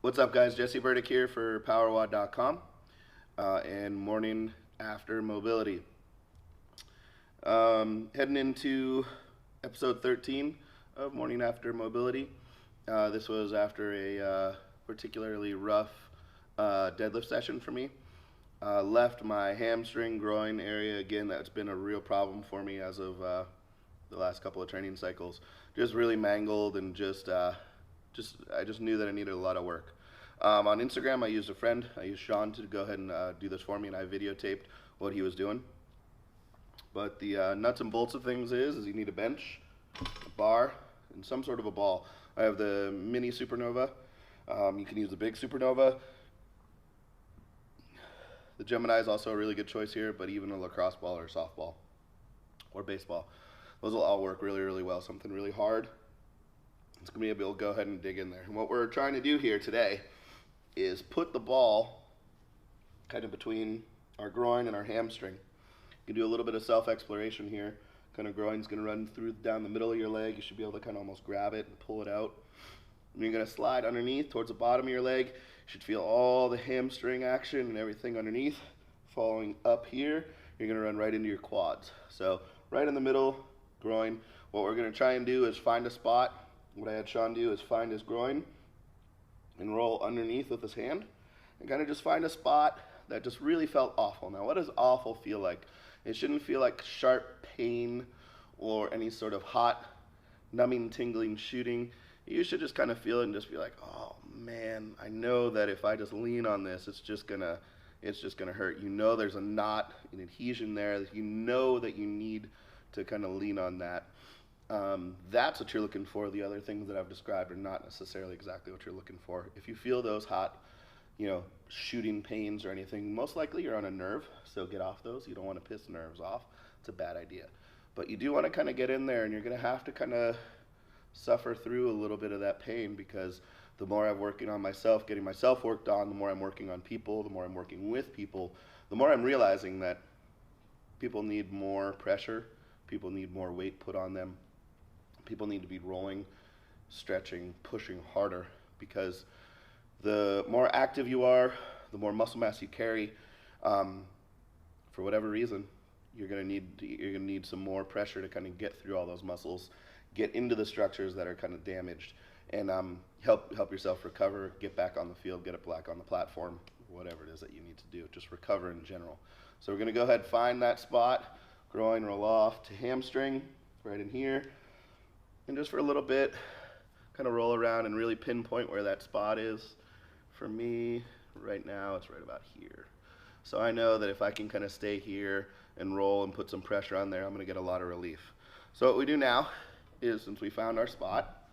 What's up, guys? Jesse Burdick here for powerwad.com and morning after mobility. Heading into episode 13 of morning after mobility. This was after a particularly rough deadlift session for me. Left my hamstring groin area again. That's been a real problem for me as of the last couple of training cycles. Just really mangled and I just knew that I needed a lot of work. On Instagram, I used a friend. I used Sean to go ahead and do this for me, and I videotaped what he was doing. But the nuts and bolts of things is you need a bench, a bar, and some sort of a ball. I have the mini Supernova. You can use the big Supernova. The Gemini is also a really good choice here, but even a lacrosse ball or softball or baseball, those will all work really, really well. Something really hard, it's going to be able to go ahead and dig in there. And what we're trying to do here today is put the ball kind of between our groin and our hamstring. You can do a little bit of self-exploration here. Kind of groin's going to run through down the middle of your leg. You should be able to kind of almost grab it and pull it out. And you're going to slide underneath towards the bottom of your leg. You should feel all the hamstring action and everything underneath. Following up here, you're going to run right into your quads. So right in the middle, groin. What we're going to try and do is find a spot. What I had Sean do is find his groin and roll underneath with his hand and kind of just find a spot that just really felt awful. Now, what does awful feel like? It shouldn't feel like sharp pain or any sort of hot, numbing, tingling shooting. You should just kind of feel it and just be like, oh man, I know that if I just lean on this, it's just gonna hurt. You know there's a knot, an adhesion there. You know that you need to kind of lean on that. That's what you're looking for. The other things that I've described are not necessarily exactly what you're looking for. If you feel those hot, shooting pains or anything, most likely you're on a nerve, so get off those. You don't want to piss nerves off. It's a bad idea. But you do want to kind of get in there, and you're going to have to kind of suffer through a little bit of that pain, because the more I'm working on myself, getting myself worked on, the more I'm working on people, the more I'm working with people, the more I'm realizing that people need more pressure, people need more weight put on them. People need to be rolling, stretching, pushing harder, because the more active you are, the more muscle mass you carry. For whatever reason, you're gonna need some more pressure to kind of get through all those muscles, get into the structures that are kind of damaged, and help yourself recover, get back on the field, get it back on the platform, whatever it is that you need to do. Just recover in general. So we're gonna go ahead and find that spot, groin, roll off to hamstring, right in here. And just for a little bit, kind of roll around and really pinpoint where that spot is. For me, right now, it's right about here. So I know that if I can kind of stay here and roll and put some pressure on there, I'm going to get a lot of relief. So what we do now is, since we found our spot,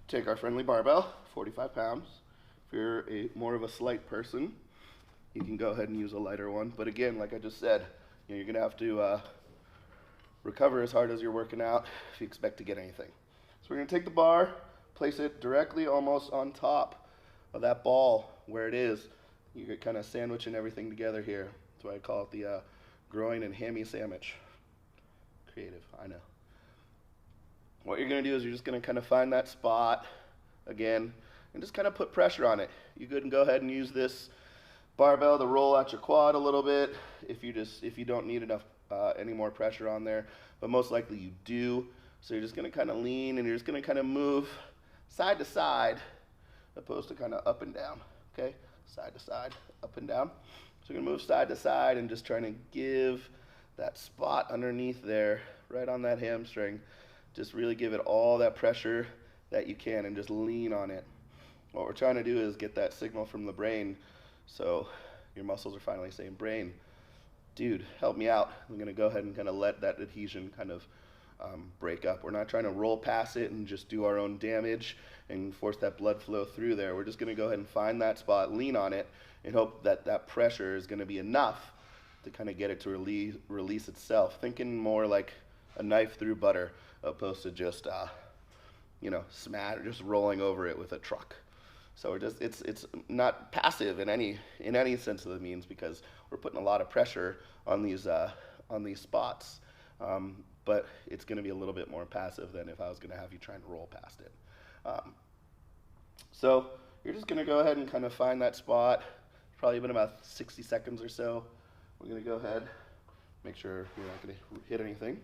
take our friendly barbell, 45 pounds. If you're more of a slight person, you can go ahead and use a lighter one. But again, like I just said, you're going to have to recover as hard as you're working out if you expect to get anything. So we're going to take the bar, place it directly almost on top of that ball where it is. You're kind of sandwiching everything together here. That's why I call it the groin and hammy sandwich. Creative, I know. What you're going to do is you're just going to kind of find that spot again and just kind of put pressure on it. You can go ahead and use this barbell to roll out your quad a little bit if you don't need enough any more pressure on there, but most likely you do. So you're just going to kind of lean and you're just going to kind of move side to side opposed to kind of up and down. Okay, side to side, up and down. So you're going to move side to side and just trying to give that spot underneath there, right on that hamstring. Just really give it all that pressure that you can and just lean on it. What we're trying to do is get that signal from the brain, so your muscles are finally saying, brain, dude, help me out. I'm going to go ahead and kind of let that adhesion kind of break up. We're not trying to roll past it and just do our own damage and force that blood flow through there. We're just going to go ahead and find that spot, lean on it, and hope that that pressure is going to be enough to kind of get it to release itself. Thinking more like a knife through butter opposed to just, just rolling over it with a truck. So it's not passive in any sense of the means, because we're putting a lot of pressure on these spots, but it's going to be a little bit more passive than if I was going to have you try and roll past it. So you're just gonna go ahead and kind of find that spot. It's probably been about 60 seconds or so. We're gonna go ahead, make sure you're not gonna hit anything.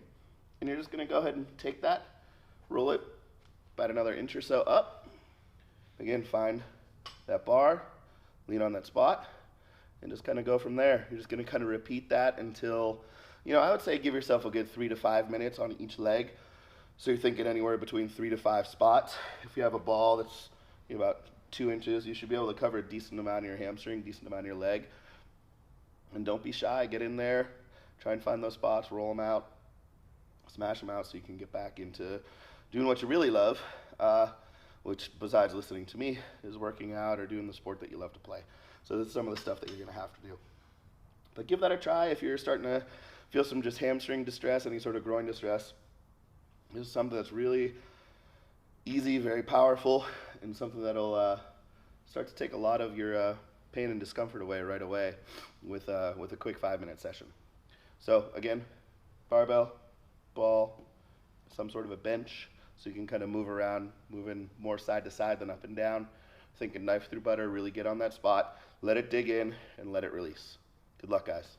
And you're just gonna go ahead and take that, roll it about another inch or so up. Again, find that bar, lean on that spot, and just kind of go from there. You're just gonna kind of repeat that until, I would say give yourself a good 3 to 5 minutes on each leg. So you're thinking anywhere between 3 to 5 spots. If you have a ball that's about 2 inches, you should be able to cover a decent amount of your hamstring, decent amount of your leg. And don't be shy, get in there, try and find those spots, roll them out, smash them out so you can get back into doing what you really love, which besides listening to me is working out or doing the sport that you love to play. So this is some of the stuff that you're gonna have to do. But give that a try if you're starting to feel some just hamstring distress, any sort of groin distress. This is something that's really easy, very powerful, and something that'll start to take a lot of your pain and discomfort away right away with a quick 5-minute session. So again, barbell, ball, some sort of a bench, so you can kind of move around, moving more side to side than up and down. Thinking knife through butter, really get on that spot, let it dig in, and let it release. Good luck, guys.